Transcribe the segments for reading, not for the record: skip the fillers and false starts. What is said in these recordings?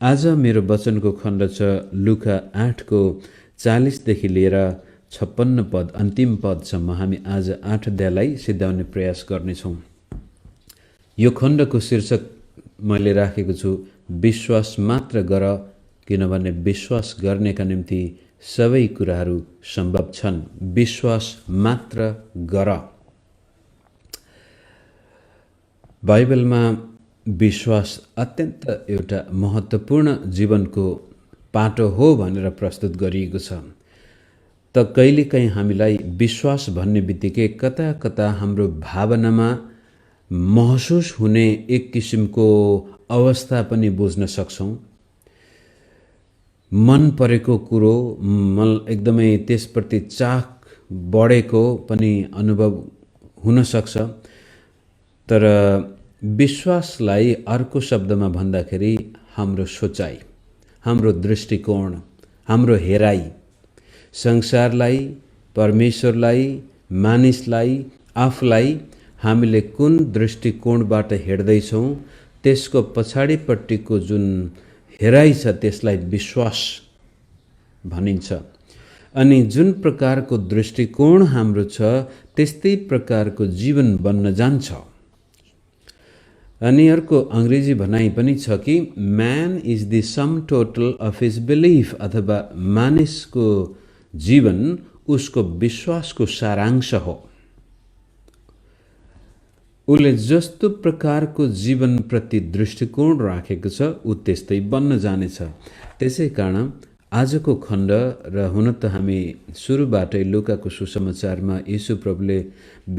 आज मेरो वचनको खण्ड छ लुका 8 को 40 देखि लिएर 56 पद अन्तिम पदसम्म हामी आज 8 अध्यायलाई सिद्ध्याउने प्रयास गर्नेछौँ। यो खण्डको शीर्षक मैले राखेको छु विश्वास मात्र गर, किनभने विश्वास गर्नेका निम्ति सबै कुराहरू सम्भव छन्। विश्वास मात्र गर। बाइबलमा विश्वास अत्यन्त एउटा महत्त्वपूर्ण जीवनको पाटो हो भनेर प्रस्तुत गरिएको छ। त कहिलेकाहीँ हामीलाई विश्वास भन्ने बित्तिकै कता कता हाम्रो भावनामा महसुस हुने एक किसिमको अवस्था पनि बुझ्न सक्छौँ। मन परेको कुरो एकदमै त्यसप्रति चाख बढेको पनि अनुभव हुन सक्छ। तर विश्वासलाई अर्को शब्दमा भन्दाखेरि हाम्रो सोचाइ, हाम्रो दृष्टिकोण, हाम्रो हेराइ, संसारलाई, परमेश्वरलाई, मानिसलाई, आफूलाई हामीले कुन दृष्टिकोणबाट हेर्दैछौँ त्यसको पछाडिपट्टिको जुन हेराइ छ त्यसलाई विश्वास भनिन्छ। अनि जुन प्रकारको दृष्टिकोण हाम्रो छ त्यस्तै प्रकारको जीवन बन्न जान्छ। अनि अर्को अंग्रेजी भनाइ पनि छ कि man is the sum total of his belief, अथवा मानिसको जीवन उसको विश्वासको सारांश हो। उसले जस्तो प्रकारको जीवनप्रति दृष्टिकोण राखेको छ ऊ त्यस्तै बन्न जानेछ। त्यसै कारण आजको खण्ड र हुन त हामी सुरुबाटै लुकाको सुसमाचारमा येशू प्रभुले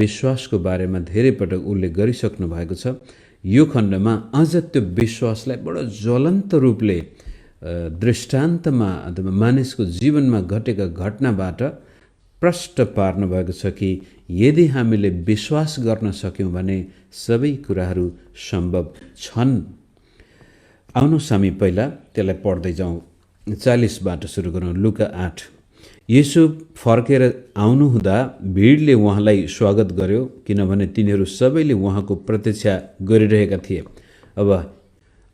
विश्वासको बारेमा धेरै पटक उल्लेख गरिसक्नु भएको छ। यो खण्डमा अझ त्यो विश्वासलाई बडो ज्वलन्त रूपले दृष्टान्तमा अथवा मानिसको जीवनमा घटेका घटनाबाट प्रष्ट पार्नु भएको छ कि यदि हामीले विश्वास गर्न सक्यौँ भने सबै कुराहरू सम्भव छन्। आउनुहोस् हामी पहिला त्यसलाई पढ्दै जाउँ। 40बाट सुरु गरौँ। लुका 8। येशू फर्केर आउनुहुँदा भिडले उहाँलाई स्वागत गर्यो, किनभने तिनीहरू सबैले उहाँको प्रतीक्षा गरिरहेका थिए। अब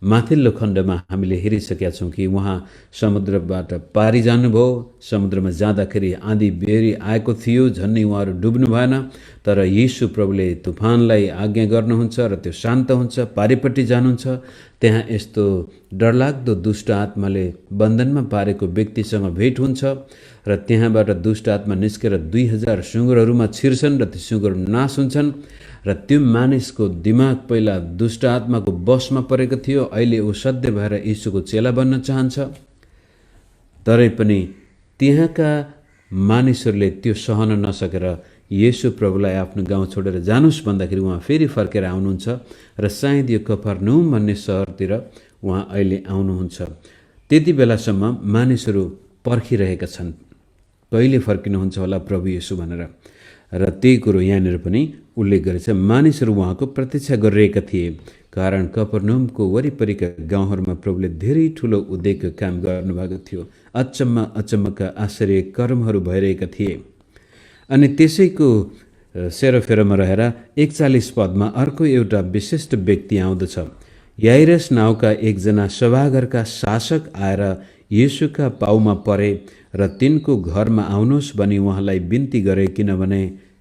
माथिल्लो खण्डमा हामीले हेरिसकेका छौँ कि उहाँ समुद्रबाट पारी जानुभयो। समुद्रमा जाँदाखेरि आँधी बेरी आएको थियो, झन्नै उहाँहरू डुब्नु भएन। तर येशू प्रभुले तुफानलाई आज्ञा गर्नुहुन्छ र त्यो शान्त हुन्छ, पारिपट्टि जानुहुन्छ। त्यहाँ यस्तो डरलाग्दो दुष्ट आत्माले बन्धनमा पारेको व्यक्तिसँग भेट हुन्छ र त्यहाँबाट दुष्ट आत्मा निस्केर 2000 सुँगुरहरूमा छिर्छन् र ती सुँगुर नाश हुन्छन्। र त्यो मानिसको दिमाग पहिला दुष्ट आत्माको बसमा परेको थियो, अहिले ऊ सध्य भएर येशूको चेला बन्न चाहन्छ। तरै पनि त्यहाँका मानिसहरूले त्यो सहन नसकेर येशू प्रभुलाई आफ्नो गाउँ छोडेर जानुस् भन्दाखेरि उहाँ फेरि फर्केर आउनुहुन्छ र सायद यो कफरनहुम भन्ने सहरतिर उहाँ अहिले आउनुहुन्छ। त्यति बेलासम्म मानिसहरू पर्खिरहेका छन् कहिले फर्किनुहुन्छ होला प्रभु येशू भनेर। र त्यही कुरो यहाँनिर पनि उल्लेख गरेछ। मानिसहरू उहाँको प्रतीक्षा गरिरहेका थिए, कारण कफरनहुमको वरिपरिका गाउँहरूमा प्रभुले धेरै ठुलो उद्योगको काम गर्नुभएको थियो। अचम्मका आश्चर्य कर्महरू भइरहेका थिए। अनि त्यसैको सेरोफेरोमा रहेर 41 पदमा अर्को एउटा विशिष्ट व्यक्ति आउँदछ। याइरस नाउँका एकजना सभाघरका शासक आएर येशूका पाउमा परे र तिनको घरमा आउनुहोस् भनी उहाँलाई बिन्ती गरे,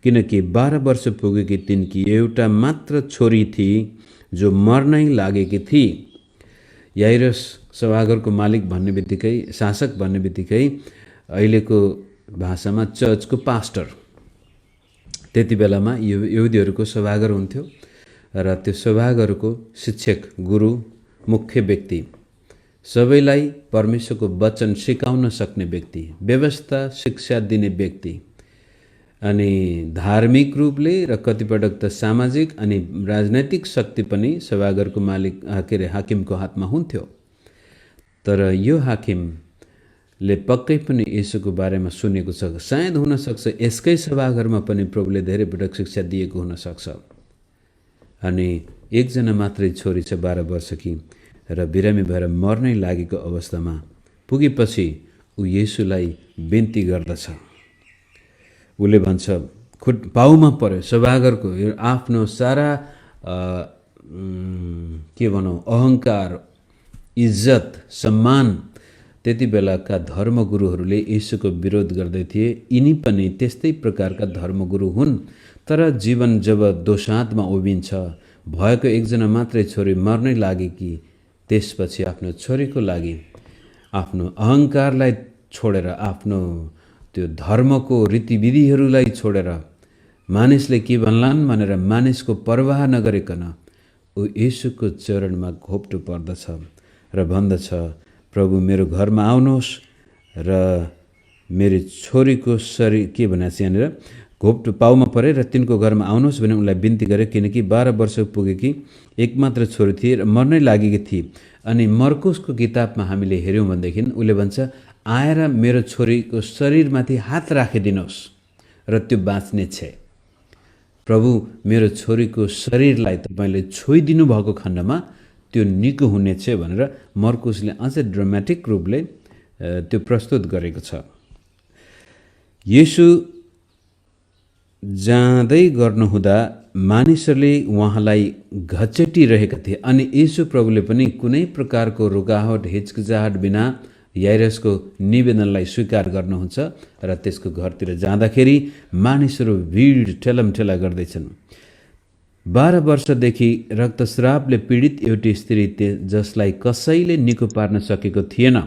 किनकि 12 वर्ष पुगेकी तिनकी एउटा मात्र छोरी थिई जो मर्नै लागेकी थिई। याइरस सभाघरको मालिक भन्ने बित्तिकै, शासक भन्ने बित्तिकै अहिलेको भाषामा चर्चको पास्टर। त्यति बेलामा यहुदीहरूको सभाघर हुन्थ्यो र त्यो सभाघरको शिक्षक, गुरु, मुख्य व्यक्ति, सबैलाई परमेश्वरको वचन सिकाउन सक्ने व्यक्ति, व्यवस्था शिक्षा दिने व्यक्ति, अनि धार्मिक रूपले र कतिपटक त सामाजिक अनि राजनैतिक शक्ति पनि सभाघरको मालिक हाकिमको हातमा हुन्थ्यो। तर यो हाकिमले पक्कै पनि येशूको बारेमा सुनेको छ। सायद हुनसक्छ यसकै सभाघरमा पनि प्रभुले धेरै पटक शिक्षा दिएको हुनसक्छ। अनि एकजना मात्रै छोरी छ 12 वर्षकी र बिरामी भएर मर्नै लागेको अवस्थामा पुगेपछि ऊ येशूलाई बिन्ती गर्दछ। उसले भन्छ, पाउमा पर्यो सभाघरको आफ्नो सारा के भनौँ अहङ्कार, इज्जत सम्मान त्यति बेलाका धर्मगुरुहरूले येशूको विरोध गर्दै थिए। यिनी पनि त्यस्तै प्रकारका धर्मगुरु हुन्। तर जीवन जब दोषान्तमा उभिन्छ, भएको एकजना मात्रै छोरी मर्नै लागेकी, त्यसपछि आफ्नो छोरीको लागि आफ्नो अहङ्कारलाई छोडेर, आफ्नो त्यो धर्मको रीतिविधिहरूलाई छोडेर, मानिसले के भन्लान् भनेर मानिसको परवाह नगरिकन ऊ येशूको चरणमा घोप्टो पर्दछ र भन्दछ, प्रभु मेरो घरमा आउनुहोस् र मेरो छोरीको शरीर के भनेको छ यहाँनिर, घोप्टो पाउमा परे र तिनको घरमा आउनुहोस् भने उनलाई बिन्ती गरे, किनकि 12 वर्ष पुगेकी एकमात्र छोरी थिए र मर्नै लागेकी थिए। अनि मर्कुसको किताबमा हामीले हेऱ्यौँ भनेदेखि उसले भन्छ, आएर मेरो छोरीको शरीरमाथि हात राखिदिनुहोस् र त्यो बाँच्ने छे। प्रभु मेरो छोरीको शरीरलाई तपाईँले छोइदिनु भएको खण्डमा त्यो निको हुनेछ भनेर मर्कुसले अझै ड्रामेटिक रूपले त्यो प्रस्तुत गरेको छ। येशू जाँदै गर्नुहुँदा मानिसहरूले उहाँलाई घचेटिरहेका थिए अनि येशू प्रभुले पनि कुनै प्रकारको रुकावट हिचकिचाहट बिना याइरसको निवेदनलाई स्वीकार गर्नुहुन्छ र त्यसको घरतिर जाँदाखेरि मानिसहरू भिड ठेलमठेला गर्दैछन्। 12 वर्षदेखि रक्तस्रावले पीडित एउटी स्त्री जसलाई कसैले निको पार्न सकेको थिएन।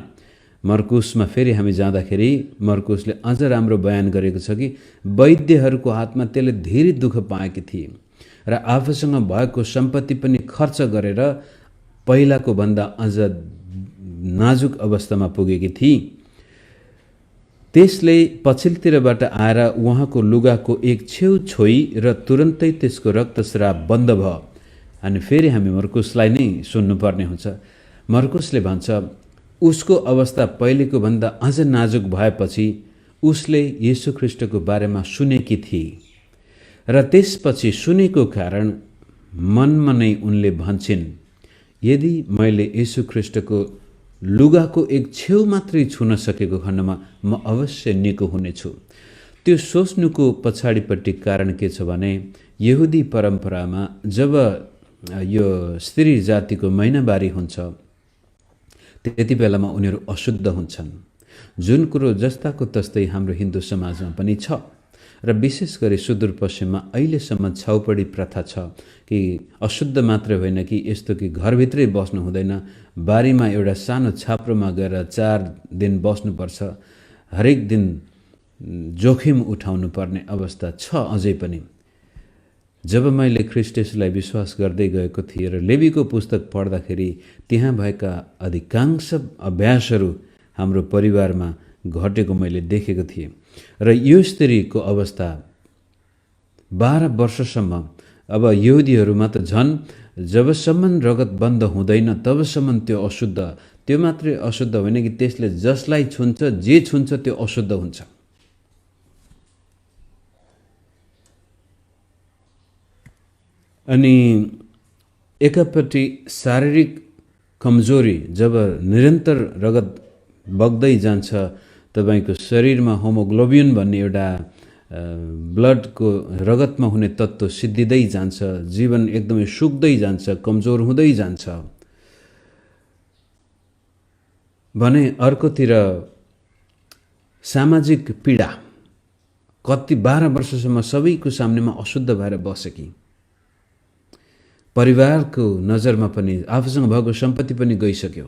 मर्कुसमा फेरि हामी जाँदाखेरि मर्कुसले अझ राम्रो बयान गरेको छ कि वैद्यहरूको हातमा त्यसले धेरै दुःख पाएकी थिए र आफूसँग भएको सम्पत्ति पनि खर्च गरेर पहिलाको भन्दा अझ नाजुक अवस्थामा पुगेकी थिए। त्यसले पछिल्लोतिरबाट आएर उहाँको लुगाको एक छेउ छोई र तुरन्तै त्यसको रक्तस्राव बन्द भयो। अनि फेरि हामी मर्कुसलाई नै सुन्नुपर्ने हुन्छ। मर्कुसले भन्छ, उसको अवस्था पहिलेको भन्दा अझ नाजुक भएपछि उसले येशू ख्रीष्टको बारेमा सुनेकी थिए र त्यसपछि सुनेको कारण मनमा नै उनले भन्छन्, यदि मैले येशू ख्रीष्टको लुगाको एक छेउ मात्रै छुन सकेको खण्डमा म अवश्य निको हुनेछु। त्यो सोच्नुको पछाडिपट्टि कारण के छ भने, यहुदी परम्परामा जब यो स्त्री जातिको महिनावारी हुन्छ त्यति बेलामा उनीहरू अशुद्ध हुन्छन्, जुन कुरो जस्ताको तस्तै हाम्रो हिन्दू समाजमा पनि छ र विशेष गरी सुदूरपश्चिममा अहिलेसम्म छाउपडी प्रथा छ कि अशुद्ध मात्रै होइन कि यस्तो कि घरभित्रै बस्नु हुँदैन, बारीमा एउटा सानो छाप्रोमा गएर 4 दिन बस्नुपर्छ, हरेक दिन जोखिम उठाउनु पर्ने अवस्था छ अझै पनि। जब मैले ख्रीष्ट येशूलाई विश्वास गर्दै गएको थिएँ र लेवीको पुस्तक पढ्दाखेरि त्यहाँ भएका अधिकांश अभ्यासहरू हाम्रो परिवारमा घटेको मैले देखेको थिएँ र यो स्त्रीको अवस्था 12 वर्षसम्म, अब यहुदीहरूमा त झन् जबसम्म रगत बन्द हुँदैन तबसम्म त्यो अशुद्ध, त्यो मात्रै अशुद्ध होइन कि त्यसले जसलाई छुन्छ जे छुन्छ त्यो अशुद्ध हुन्छ। अनि एकापट्टि शारीरिक कमजोरी, जब निरन्तर रगत बग्दै जान्छ, तपाईको शरीरमा होमोग्लोबिन भन्ने एउटा ब्लडको रगतमा हुने तत्त्व सिद्धिँदै जान्छ, जीवन एकदमै सुक्दै जान्छ, कमजोर हुँदै जान्छ भने अर्कोतिर सामाजिक पीडा, कति 12 वर्षसम्म सबैको सामनेमा अशुद्ध भएर बसेकी, परिवारको नजरमा पनि आफूसँग भएको सम्पत्ति पनि गइसक्यो।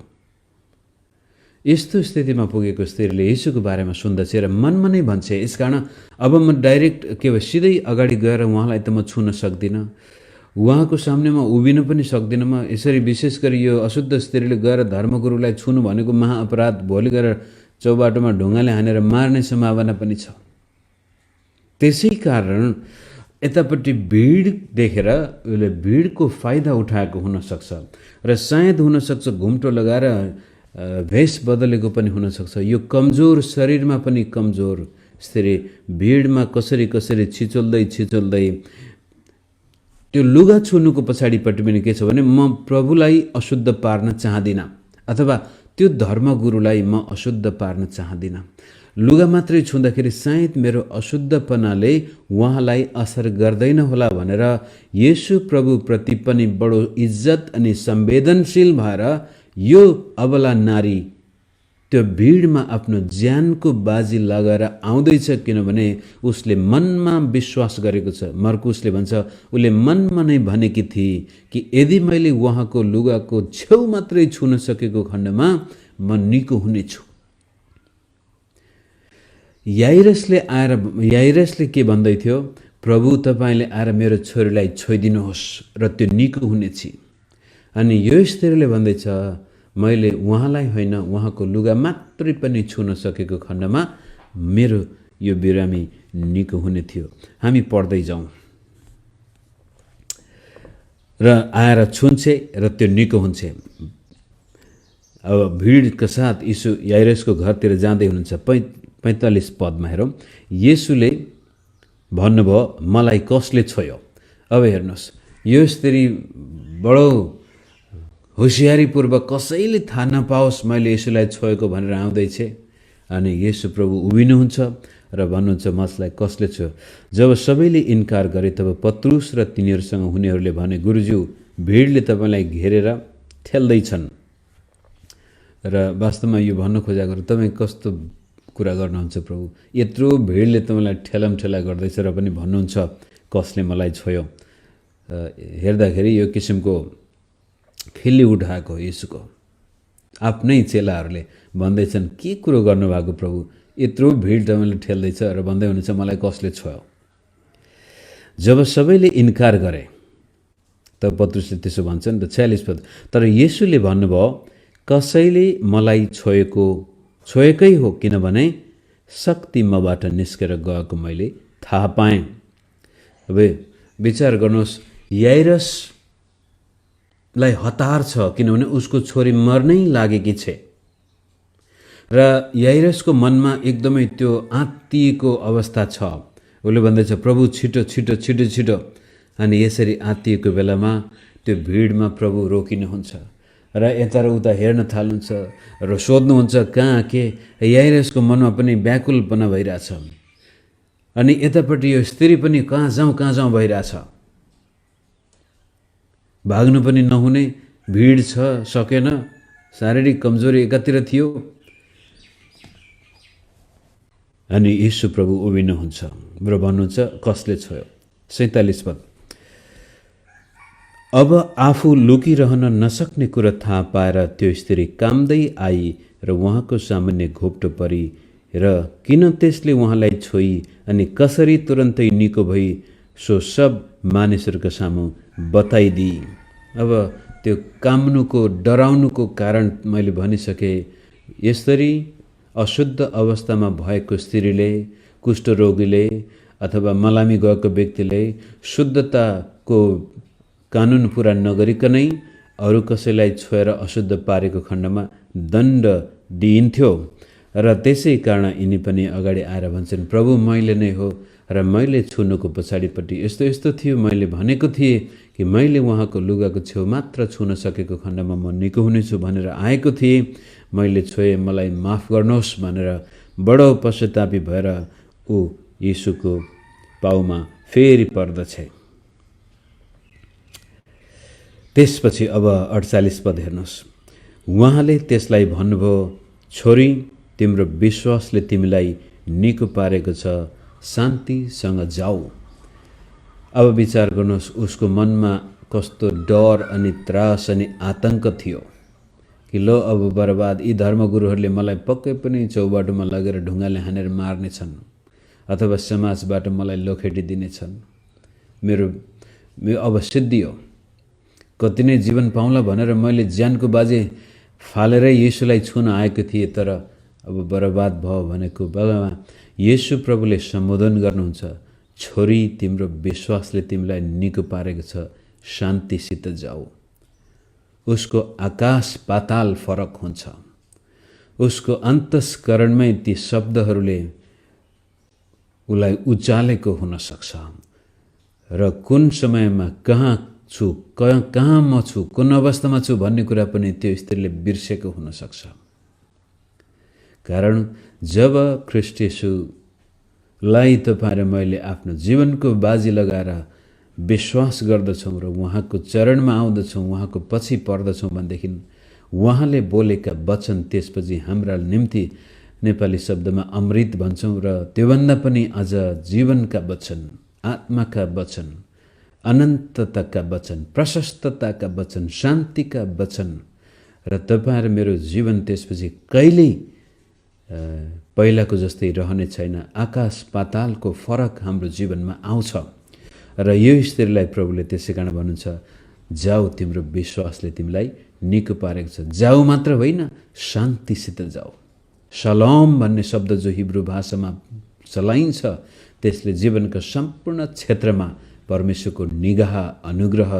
यस्तो स्थितिमा पुगेको स्त्रीले येशूको बारेमा सुन्दछ र मनमा नै भन्छ, यसकारण अब म डाइरेक्ट के भयो सिधै अगाडि गएर उहाँलाई त म छुन सक्दिनँ, उहाँको सामनेमा उभिन पनि सक्दिनँ। म यसरी विशेष गरी यो अशुद्ध स्त्रीले गएर धर्मगुरुलाई छुनु भनेको महाअपराध, भोलि गएर चौबाटोमा ढुङ्गाले हानेर मार्ने सम्भावना पनि छ। त्यसै कारण यतापट्टि भिड देखेर उसले भिडको फाइदा उठाएको हुनसक्छ र सायद हुनसक्छ घुम्टो लगाएर भेष बदलेको पनि हुनसक्छ। यो कमजोर शरीरमा पनि कमजोर स्त्री भिडमा कसरी कसरी छिचोल्दै त्यो लुगा छुनुको पछाडिपट्टि पनि के छ भने, म प्रभुलाई अशुद्ध पार्न चाहदिनँ अथवा त्यो धर्मगुरुलाई म अशुद्ध पार्न चाहदिनँ। लुगा मात्रै छुँदाखेरि सायद मेरो अशुद्धपनाले उहाँलाई असर गर्दैन होला भनेर येशू प्रभुप्रति पनि बडो इज्जत अनि संवेदनशील भएर यो अबला नारी त्यो भिडमा आफ्नो ज्यानको बाजी लगाएर आउँदैछ, किनभने उसले मनमा विश्वास गरेको छ। मर्कुसले भन्छ उसले मनमा नै भनेकी थिए कि यदि मैले उहाँको लुगाको छेउ मात्रै छुन सकेको खण्डमा म निको हुनेछु। याइरसले के भन्दै थियो? प्रभु तपाईले आएर मेरो छोरीलाई छोइदिनुहोस् र त्यो निको हुनेछ। अनि यो स्त्रीले भन्दैछ मैले उहाँलाई होइन उहाँको लुगा मात्रै पनि छुन सकेको खण्डमा मेरो यो बिरामी निको हुने थियो। हामी पढ्दै जाउँ। र आएर छुन्छे र त्यो निको हुन्छ। अब भिडका साथ यीशु याइरसको घरतिर जाँदै हुनुहुन्छ। 45 पदमा हेरौँ। येशूले भन्नुभयो मलाई कसले छोयो? अब हेर्नुहोस्, यो स्त्री बडो होसियारीपूर्वक कसैले थाहा नपाओस् मैले यसुलाई छोएको भनेर आउँदैछ। अनि येशू प्रभु उभिनुहुन्छ र भन्नुहुन्छ मसलाई कसले छोयो? जब सबैले इन्कार गरे तब पत्रुस र तिनीहरूसँग हुनेहरूले भने गुरुज्यू भिडले तपाईँलाई घेरेर ठेल्दैछन्। र वास्तवमा यो भन्न खोजेको तपाईँ कस्तो कुरा गर्नुहुन्छ प्रभु? यत्रो भिडले तपाईँलाई ठेला गर्दैछ र पनि भन्नुहुन्छ कसले मलाई छोयो? हेर्दाखेरि यो किसिमको खिल्ली उठाएको येशूको आफ्नै चेलाहरूले भन्दैछन् के कुरो गर्नुभएको प्रभु? यत्रो भिड तपाईँले ठेल्दैछ र भन्दै हुनुहुन्छ मलाई कसले छोयो? जब सबैले इन्कार गरे तब पत्रुसले त्यसो भन्छन्। त 46 पद। तर येशूले भन्नुभयो कसैले मलाई छोएकै हो, किनभने शक्ति मबाट निस्केर गएको मैले थाहा पाएँ। अब विचार गर्नुहोस्, याइरसलाई हतार छ किनभने उसको छोरी मर्नै लागेकी छ र याइरसको मनमा एकदमै त्यो आत्तिएको अवस्था छ। उसले भन्दैछ प्रभु छिटो छिटो छिटो छिटो। अनि यसरी आत्तिएको बेलामा त्यो भिडमा प्रभु रोकिनुहुन्छ र यता र उता हेर्न थाल्नुहुन्छ र सोध्नुहुन्छ कहाँ के? याइरसको मनमा पनि व्याकुलपना भइरहेछ। अनि यतापट्टि यो स्त्री पनि कहाँ जाउँ भइरहेछ। भाग्नु पनि नहुने भिड छ, सकेन। शारीरिक कमजोरी एकातिर थियो। अनि यीशु प्रभु उभिनुहुन्छ र भन्नुहुन्छ कसले छोयो? 47 पद। अब आफू लुकिरहन नसक्ने कुरा थाहा पाएर त्यो स्त्री कामदै आई र उहाँको सामान्य घोप्टो परी र किन त्यसले उहाँलाई छोई अनि कसरी तुरन्तै निको भई सो सब मानिसहरूका सामु बताइदिए। अब त्यो काम्नुको डराउनुको कारण मैले भनिसकेँ। यसरी अशुद्ध अवस्थामा भएको स्त्रीले, कुष्ठरोगीले अथवा मलामी गएको व्यक्तिले शुद्धताको कानुन पुरा नगरिकनै अरू कसैलाई छोएर अशुद्ध पारेको खण्डमा दण्ड दिइन्थ्यो। र त्यसै कारण यिनी पनि अगाडि आएर भन्छन् प्रभु मैले नै हो र मैले छुनुको पछाडिपट्टि यस्तो यस्तो थियो। मैले भनेको थिएँ कि मैले उहाँको लुगाको छेउ मात्र छुन सकेको खण्डमा म निको हुनेछु भनेर आएको थिएँ। मैले छोएँ, मलाई माफ गर्नुहोस् भनेर बडो पश्चातापी भएर ऊ येशूको पाउमा फेरि पर्दछ। त्यसपछि अब 48 पद हेर्नुहोस्। उहाँले त्यसलाई भन्नुभयो छोरी तिम्रो विश्वासले तिमीलाई निको पारेको छ, शान्तिसँग जाऊ। अब विचार गर्नुहोस्, उसको मनमा कस्तो डर अनि त्रास अनि आतंक थियो कि लो अब बर्बाद, यी धर्मगुरुहरूले मलाई पक्कै पनि चौबाटोमा लगेर ढुङ्गाले हानेर मार्नेछन् अथवा समाजबाट मलाई लोखेटी दिनेछन्। मेरो अब सिद्धियो, कति नै जीवन पाउला भनेर मैले ज्यानको बाजे फालेरै येशूलाई छुन आएको थिएँ, तर अब बर्बाद भयो भनेको बेलामा येशू प्रभुले सम्बोधन गर्नुहुन्छ छोरी तिम्रो विश्वासले तिमीलाई निको पारेको छ, शान्तिसित जाऊ। उसको आकाश पाताल फरक हुन्छ। उसको अन्तस्करणमै ती शब्दहरूले उसलाई उचालेको हुन सक्छ र कुन समयमा कहाँ छु, कहाँ म छु, कुन अवस्थामा छु भन्ने कुरा पनि त्यो स्त्रीले बिर्सेको हुन सक्छ। कारण जब ख्रीष्ट येशूलाई तपाईँ र मैले आफ्नो जीवनको बाजी लगाएर विश्वास गर्दछौँ र उहाँको चरणमा आउँदछौँ, उहाँको पछि पर्दछौँ भनेदेखि उहाँले बोलेका वचन त्यसपछि हाम्रा निम्ति नेपाली शब्दमा अमृत भन्छौँ र त्योभन्दा पनि अझ जीवनका वचन, आत्माका वचन, अनन्तताका वचन, प्रशस्तताका वचन, शान्तिका वचन र तपाईँ र मेरो जीवन त्यसपछि कहिल्यै पहिलाको जस्तै रहने छैन। आकाश पातालको फरक हाम्रो जीवनमा आउँछ र यो स्त्रीलाई प्रभुले त्यसै कारण भन्नुहुन्छ, जाऊ तिम्रो विश्वासले तिमीलाई निको पारेको छ। जाऊ मात्र होइन, शान्तिसित जाऊ। सलाम भन्ने शब्द जो हिब्रू भाषामा चलाइन्छ त्यसले जीवनका सम्पूर्ण क्षेत्रमा परमेश्वरको निगाह अनुग्रह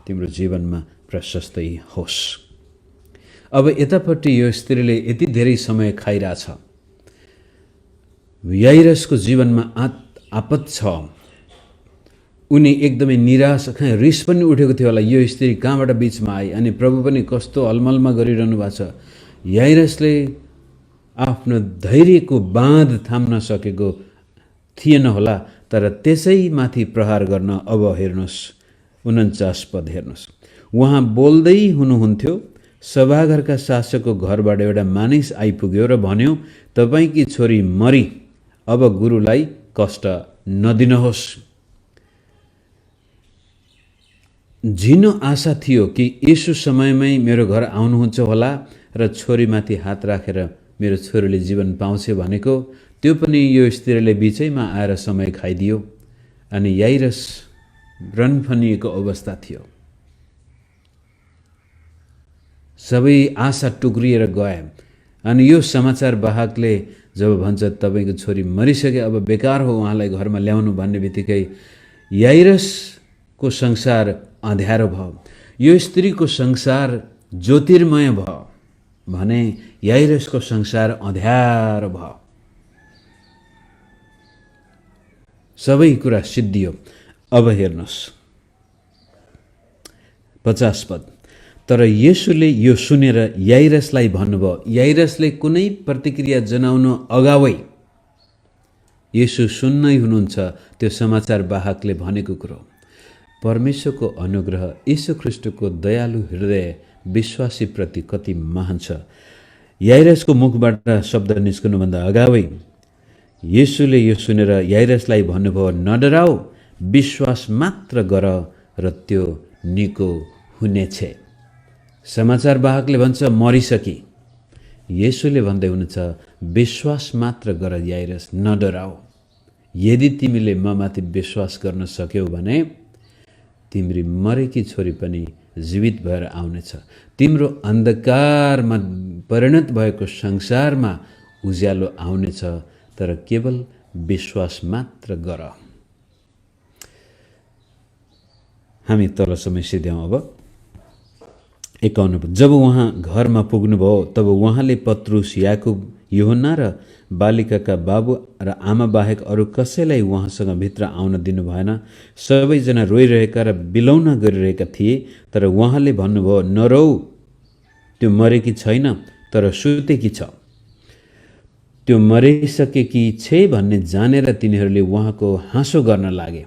तिम्रो जीवनमा प्रशस्तै होस्। अब यतापट्टि यो स्त्रीले यति धेरै समय खाइरहेछ, याइरसको जीवनमा आपत छ, उनी एकदमै निराश, रिस पनि उठेको थियो होला, यो स्त्री कहाँबाट बिचमा आए अनि प्रभु पनि कस्तो अलमलमा गरिरहनु भएको छ। याइरसले आफ्नो धैर्यको बाँध थाम्न सकेको थिएन होला, तर त्यसैमाथि प्रहार गर्न अब हेर्नुहोस् 49 पद हेर्नुहोस्। उहाँ बोल्दै हुनुहुन्थ्यो, सभाघरका शासकको घरबाट एउटा मानिस आइपुग्यो र भन्यो, तपाईँकी छोरी मरी, अब गुरुलाई कष्ट नदिनुहोस्। झिनो आशा थियो कि यसो समयमै मेरो घर आउनुहुन्छ होला र छोरीमाथि हात राखेर मेरो छोरीले जीवन पाउँछ भनेको, त्यो पनि यो स्त्रीले बिचैमा आएर समय खाइदियो अनि याइरस रनफनिएको अवस्था थियो। सबै आशा टुक्रिएर गए अनि यो समाचार वाहकले जब भन्छ तपाईँको छोरी मरिसके, अब बेकार हो उहाँलाई घरमा ल्याउनु भन्ने बित्तिकै याइरसको संसार अँध्यारो भयो, यो स्त्रीको संसार ज्योतिर्मय भयो भने याइरसको संसार अँध्यारो भयो। सबै कुरा सिद्धियो। अब हेर्नुहोस् 50 पद। तर येशूले यो सुनेर याइरसलाई भन्नुभयो, याइरसले कुनै प्रतिक्रिया जनाउनु अगावै येशू सुन्नै हुनुहुन्छ त्यो समाचार वाहकले भनेको कुरो। परमेश्वरको अनुग्रह, यीशु ख्रीष्टको दयालु हृदय विश्वासीप्रति कति महान छ। याइरसको मुखबाट शब्द निस्कनुभन्दा अगावै येशूले यो सुनेर याइरसलाई भन्नुभयो, नडराऊ, विश्वास मात्र गर र त्यो निको हुनेछ। समाचार वाहकले भन्छ मरिसकी, येशूले भन्दै हुनुहुन्छ विश्वास मात्र गर याइरस, नडराऊ। यदि तिमीले ममाथि विश्वास गर्न सक्यौ भने तिम्री मरेकी छोरी पनि जीवित भएर आउनेछ। तिम्रो अन्धकारमा परिणत भएको संसारमा उज्यालो आउनेछ, तर केवल विश्वास मात्र गर। हामी तलसम्म सिध्याउँ। अब 51 जब उहाँ घरमा पुग्नुभयो तब उहाँले पत्रुस, याकुब, यूहन्ना र बालिकाका बाबु र आमा बाहेक अरू कसैलाई उहाँसँग भित्र आउन दिनु भएन। सबैजना रोइरहेका र बिलौना गरिरहेका थिए। तर उहाँले भन्नुभयो, नरौ, त्यो मरेकी छैन तर सुतेकी छ। त्यो मरिसकेकी छे भन्ने जानेर तिनीहरूले उहाँको हाँसो गर्न लागे।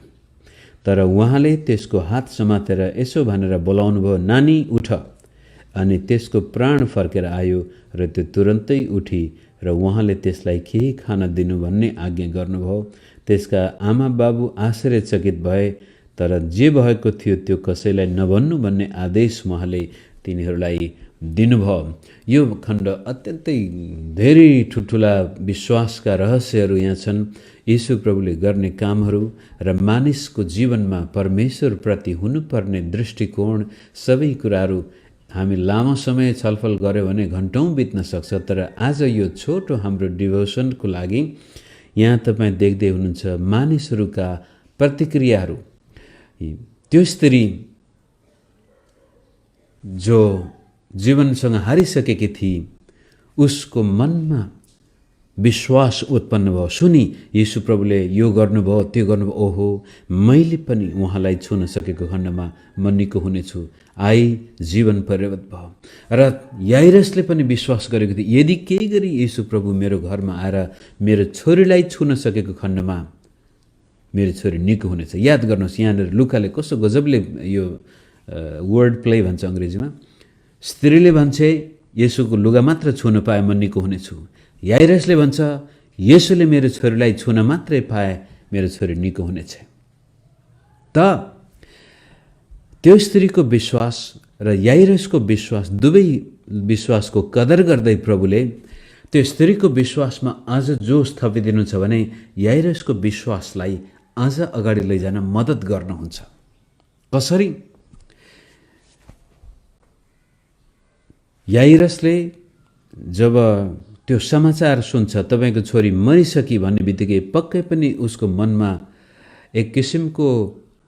तर उहाँले त्यसको हात समातेर यसो भनेर बोलाउनु भयो, नानी उठ। अनि त्यसको प्राण फर्केर आयो र त्यो तुरन्तै उठी र उहाँले त्यसलाई केही खान दिनु भन्ने आज्ञा गर्नुभयो। त्यसका आमा बाबु आश्चर्यचकित भए, तर जे भएको थियो त्यो कसैलाई नभन्नु भन्ने आदेश उहाँले तिनीहरूलाई दिनुभयो। यो खण्ड अत्यन्तै धेरै ठुल्ठुला विश्वासका रहस्यहरू यहाँ छन्। यीशु प्रभुले गर्ने कामहरू र मानिसको जीवनमा परमेश्वरप्रति हुनुपर्ने दृष्टिकोण, सबै कुराहरू हामी लामो समय छलफल गऱ्यौँ भने घन्टौँ बित्न सक्छ। तर आज यो छोटो हाम्रो डिभोसनको लागि यहाँ तपाईँ देख्दै हुनुहुन्छ मानिसहरूका प्रतिक्रियाहरू। त्यो स्त्री जो जीवनसँग हारिसकेकी थिए, उसको मनमा विश्वास उत्पन्न भयो। सुनि यीशु प्रभुले यो गर्नुभयो, त्यो गर्नुभयो, ओहो मैले पनि उहाँलाई छुन सकेको खण्डमा म निको हुनेछु। आई जीवन परिवर्तन भयो। र याइरसले पनि विश्वास गरेको थियो, यदि केही गरी यीशु प्रभु मेरो घरमा आएर मेरो छोरीलाई छुन सकेको खण्डमा मेरो छोरी निको हुनेछ। याद गर्नुहोस् यहाँनिर लुकाले कस्तो गजबले यो वर्ड प्ले भन्छ अङ्ग्रेजीमा, स्त्रीले भन्छे येशूको लुगा मात्र छुन पाए म निको हुनेछु। याइरसले भन्छ येशूले मेरो छोरीलाई छुन मात्रै पाए मेरो छोरी निको हुनेछ। त त्यो स्त्रीको विश्वास र याइरसको विश्वास, दुवै विश्वासको कदर गर्दै प्रभुले त्यो स्त्रीको विश्वासमा अझ जोस थपिदिनुहुन्छ भने याइरसको विश्वासलाई अझ अगाडि लैजान मद्दत गर्नुहुन्छ। कसरी? याइरसले जब त्यो समाचार सुन्छ तपाईको छोरी मरिसकी भन्ने बित्तिकै पक्कै पनि उसको मनमा एक किसिमको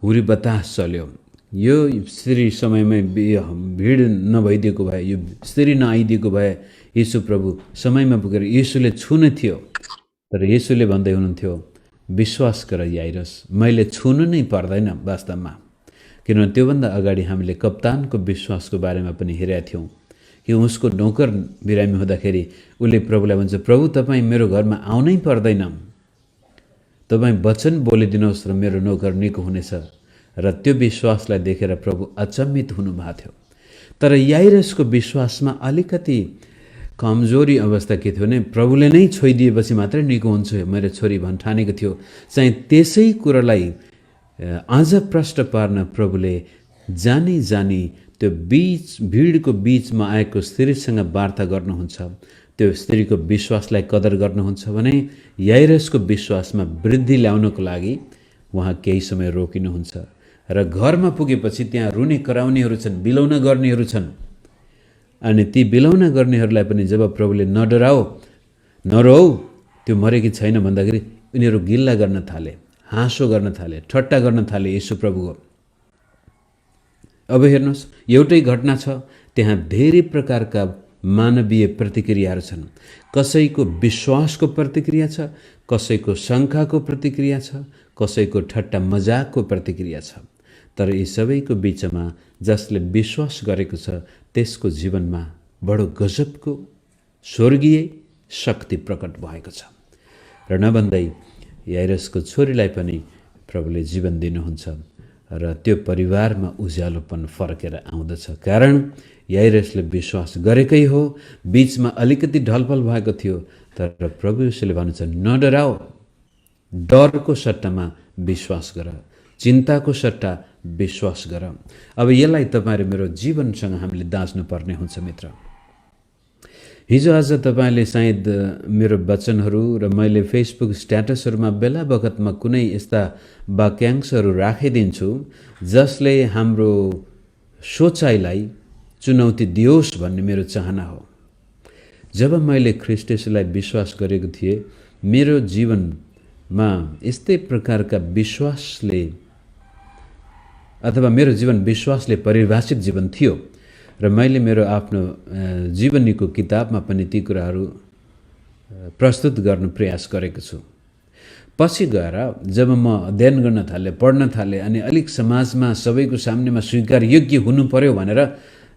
हुरी बतास चल्यो। यो स्त्री समयमै भिड नभइदिएको भए, यो स्त्री नआइदिएको भए येशू प्रभु समयमा पुगेर येशूले छुने थियो। तर येशूले भन्दै हुनुहुन्थ्यो विश्वास गर याइरस, मैले छुनु नै पर्दैन वास्तवमा। किनभने त्योभन्दा अगाडि हामीले कप्तानको विश्वासको बारेमा पनि हेरेका थियौँ कि उसको नौकर बिरामी हुँदाखेरि उसले प्रभुलाई भन्छ प्रभु तपाईँ मेरो घरमा आउनै पर्दैन, तपाईँ वचन बोलिदिनुहोस् र मेरो नौकर निको हुनेछ। र त्यो विश्वासलाई देखेर प्रभु अचम्मित हुनुभएको थियो। तर याइरसको विश्वासमा अलिकति कमजोरी अवस्था के थियो भने प्रभुले नै छोइदिएपछि मात्रै निको हुन्छ मेरो छोरी भन्ठानेको थियो। चाहिँ त्यसै कुरालाई अझ प्रष्ट पार्न प्रभुले जानी जानी त्यो भिडको बीचमा आएको स्त्रीसँग वार्ता गर्नुहुन्छ, त्यो स्त्रीको विश्वासलाई कदर गर्नुहुन्छ भने याइरसको विश्वासमा वृद्धि ल्याउनको लागि उहाँ केही समय रोकिनुहुन्छ। र घरमा पुगेपछि त्यहाँ रुने कराउनेहरू छन्, बिलौना गर्नेहरू छन्। अनि ती बिलौना गर्नेहरूलाई पनि जब प्रभुले नरौ त्यो मरेकी छैन भन्दाखेरि उनीहरू गिल्ला गर्न थाले, हाँसो गर्न थाले, ठट्टा गर्न थाले येशू प्रभुको। अब हेर्नुहोस् एउटै घटना छ, त्यहाँ धेरै प्रकारका मानवीय प्रतिक्रियाहरू छन्। कसैको विश्वासको प्रतिक्रिया छ, कसैको शङ्काको प्रतिक्रिया छ, कसैको ठट्टा मजाकको प्रतिक्रिया छ। तर यी सबैको बीचमा जसले विश्वास गरेको छ त्यसको जीवनमा बडो गजबको स्वर्गीय शक्ति प्रकट भएको छ। र नभन्दै याइरसको छोरीलाई पनि प्रभुले जीवन दिनुहुन्छ र त्यो परिवारमा उज्यालोपन फर्केर आउँदछ। कारण याइरसले विश्वास गरेकै हो, बीचमा अलिकति ढलफल भएको थियो, तर प्रभु यसले भन्नुहुन्छ नडराओ, डरको सट्टामा विश्वास गर, चिन्ताको सट्टा विश्वास गर। अब यसलाई तपाईहरु मेरो जीवनसँग हामीले दाँच्नु पर्ने हुन्छ मित्र। हिजो आज तपाईले सायद मेरो वचनहरू र मैले फेसबुक स्ट्याटसहरुमा बेला बखतमा कुनै यस्ता वाक्यांशहरू राखिदिन्छु जसले हाम्रो सोचाइलाई चुनौती दियोस् भन्ने मेरो चाहना हो। जब मैले ख्रीष्ट येशूलाई विश्वास गरेको थिएँ, मेरो जीवनमा यस्तै प्रकारका विश्वासले अथवा मेरो जीवन विश्वासले परिभाषित जीवन थियो र मैले मेरो आफ्नो जीवनीको किताबमा पनि ती कुराहरू प्रस्तुत गर्न प्रयास गरेको छु। पछि गएर जब म अध्ययन गर्न थाले, पढ्न थाले अनि अलिक समाजमा सबैको सामनेमा स्वीकार योग्य हुनु पर्यो भनेर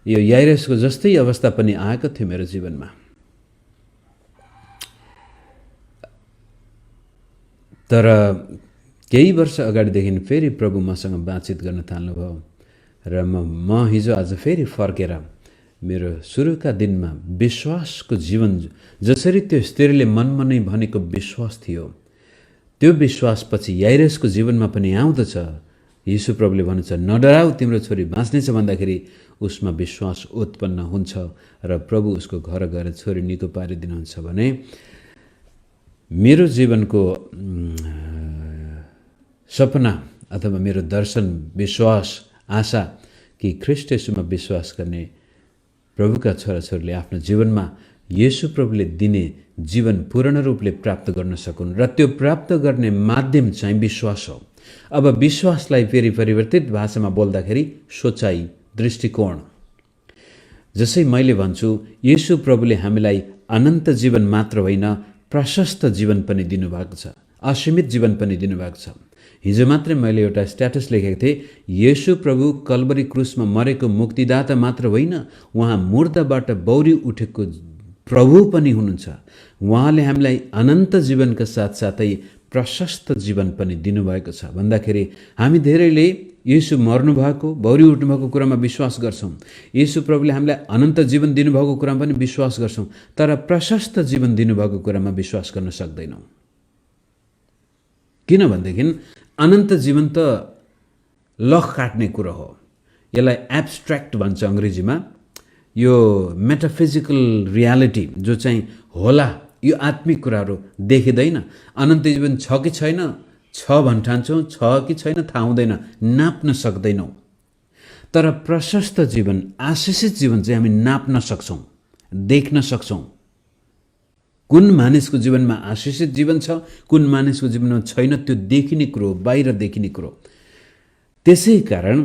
यो याइरसको जस्तै अवस्था पनि आएको थियो मेरो जीवनमा। तर केही वर्ष अगाडिदेखि फेरि प्रभु मसँग बातचित गर्न थाल्नुभयो र म हिजो आज फेरि फर्केर मेरो सुरुका दिनमा विश्वासको जीवन जसरी त्यो स्त्रीले मनमा नै भनेको विश्वास थियो, त्यो विश्वासपछि याइरसको जीवनमा पनि आउँदछ। यीशु प्रभुले भन्नुहुन्छ नडराऊ, तिम्रो छोरी बाँच्नेछ भन्दाखेरि उसमा विश्वास उत्पन्न हुन्छ र प्रभु उसको घर गएर छोरी निको पारिदिनुहुन्छ। भने मेरो जीवनको सपना अथवा मेरो दर्शन, विश्वास, आशा कि ख्रीष्ट येशूमा विश्वास गर्ने प्रभुका छोराछोरीले आफ्नो जीवनमा येशू प्रभुले दिने जीवन पूर्ण रूपले प्राप्त गर्न सकुन् र त्यो प्राप्त गर्ने माध्यम चाहिँ विश्वास हो। अब विश्वासलाई फेरि परिवर्तित भाषामा बोल्दाखेरि सोचाइ, दृष्टिकोण। जसै मैले भन्छु येशू प्रभुले हामीलाई अनन्त जीवन मात्र होइन प्रशस्त जीवन पनि दिनुभएको छ, असीमित जीवन पनि दिनुभएको छ। हिजो मात्रै मैले एउटा स्ट्याटस लेखेको थिएँ, येशू प्रभु कल्वरी क्रुसमा मरेको मुक्तिदाता मात्र होइन, उहाँ मुर्दाबाट बौरी उठेको प्रभु पनि हुनुहुन्छ। उहाँले हामीलाई अनन्त जीवनका साथसाथै प्रशस्त जीवन पनि दिनुभएको छ भन्दाखेरि हामी धेरैले येशू मर्नुभएको भौरी उठ्नुभएको कुरामा विश्वास गर्छौँ। येशू प्रभुले हामीलाई अनन्त जीवन दिनुभएको कुरामा पनि विश्वास गर्छौँ, तर प्रशस्त जीवन दिनुभएको कुरामा विश्वास गर्न सक्दैनौँ। किनभनेदेखि अनन्त जीवन त लख काट्ने कुरो हो। यसलाई एब्स्ट्र्याक्ट भन्छ अङ्ग्रेजीमा। यो मेटाफिजिकल रियालिटी जो चाहिँ होला, यो आत्मिक कुराहरू देखिँदैन। अनन्त जीवन छ कि छैन, छ भन्ठान्छौँ, छ कि छैन थाहा हुँदैन, नाप्न सक्दैनौँ। तर प्रशस्त जीवन, आशिषित जीवन चाहिँ हामी नाप्न सक्छौँ, देख्न सक्छौँ। कुन मानिसको जीवनमा आशिषित जीवन छ, कुन मानिसको जीवनमा छैन, त्यो देखिने कुरो, बाहिर देखिने कुरो। त्यसै कारण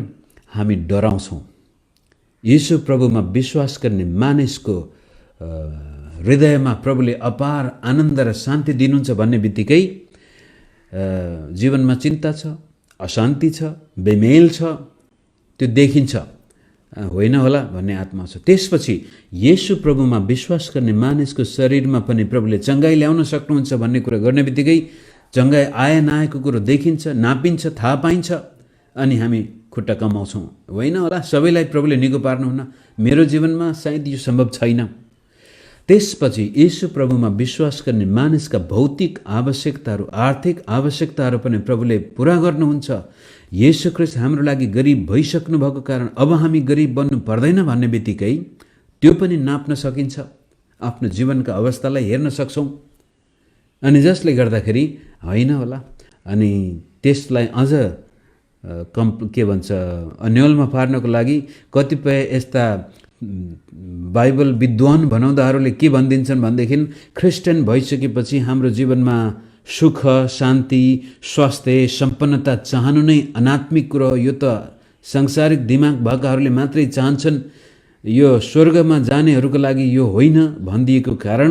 हामी डराउँछौँ। येशू प्रभुमा विश्वास गर्ने मानिसको हृदयमा प्रभुले अपार आनन्द र शान्ति दिनुहुन्छ भन्ने बित्तिकै जीवनमा चिन्ता छ, अशान्ति छ, बेमेल छ, त्यो देखिन्छ। होइन होला भन्ने आत्मा छ। त्यसपछि येशू प्रभुमा विश्वास गर्ने मानिसको शरीरमा पनि प्रभुले चङ्गाई ल्याउन सक्नुहुन्छ भन्ने कुरा गर्ने बित्तिकै चङ्गाई आए नआएको कुरो देखिन्छ, नापिन्छ, थाहा पाइन्छ, अनि हामी खुट्टा कमाउँछौँ। होइन होला, सबैलाई प्रभुले निको पार्नुहुन्न, मेरो जीवनमा सायद यो सम्भव छैन। त्यसपछि येशू प्रभुमा विश्वास गर्ने मानिसका भौतिक आवश्यकताहरू, आर्थिक आवश्यकताहरू पनि प्रभुले पुरा गर्नुहुन्छ। येशू ख्रीष्ट हाम्रो लागि गरिब भइसक्नु भएको कारण अब हामी गरिब बन्नु पर्दैन भन्ने बित्तिकै त्यो पनि नाप्न सकिन्छ। आफ्नो जीवनका अवस्थालाई हेर्न सक्छौँ। अनि जसले गर्दाखेरि होइन होला, अनि त्यसलाई अझ के भन्छ अन्यलमा पार्नको लागि कतिपय यस्ता बाइबल विद्वान भनाउँदाहरूले के भनिदिन्छन् भनेदेखि क्रिस्चियन भइसकेपछि हाम्रो जीवनमा सुख, शान्ति, स्वास्थ्य, सम्पन्नता चाहनु नै अनात्मिक कुरो हो। यो त सांसारिक दिमाग भएकाहरूले मात्रै चाहन्छन्, यो स्वर्गमा जानेहरूको लागि यो होइन भनिदिएको कारण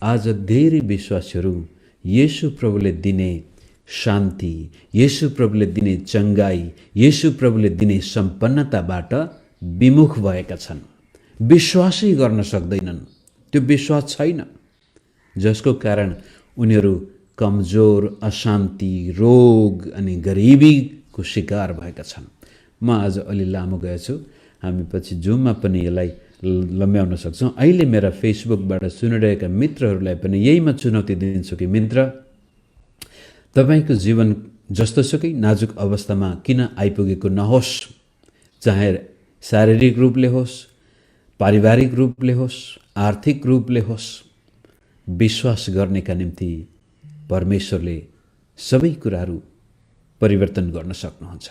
आज धेरै विश्वासीहरू येशू प्रभुले दिने शान्ति, येशू प्रभुले दिने चङ्गाई, येशू प्रभुले दिने सम्पन्नताबाट विमुख भएका छन्। विश्वासै गर्न सक्दैनन्, त्यो विश्वास छैन, जसको कारण उनीहरू कमजोर, अशान्ति, रोग अनि गरिबीको शिकार भएका छन्। म आज अलि लामो गएछु, हामी पछि जुममा पनि यसलाई लम्ब्याउन सक्छौँ। अहिले मेरा फेसबुकबाट सुनिरहेका मित्रहरूलाई पनि यही म चुनौती दिन्छु कि मित्र, तपाईँको जीवन जस्तोसुकै नाजुक अवस्थामा किन आइपुगेको नहोस्, चाहे शारीरिक रूपले होस्, पारिवारिक रूपले होस्, आर्थिक रूपले होस्, विश्वास गर्नेका निम्ति परमेश्वरले सबै कुराहरू परिवर्तन गर्न सक्नुहुन्छ।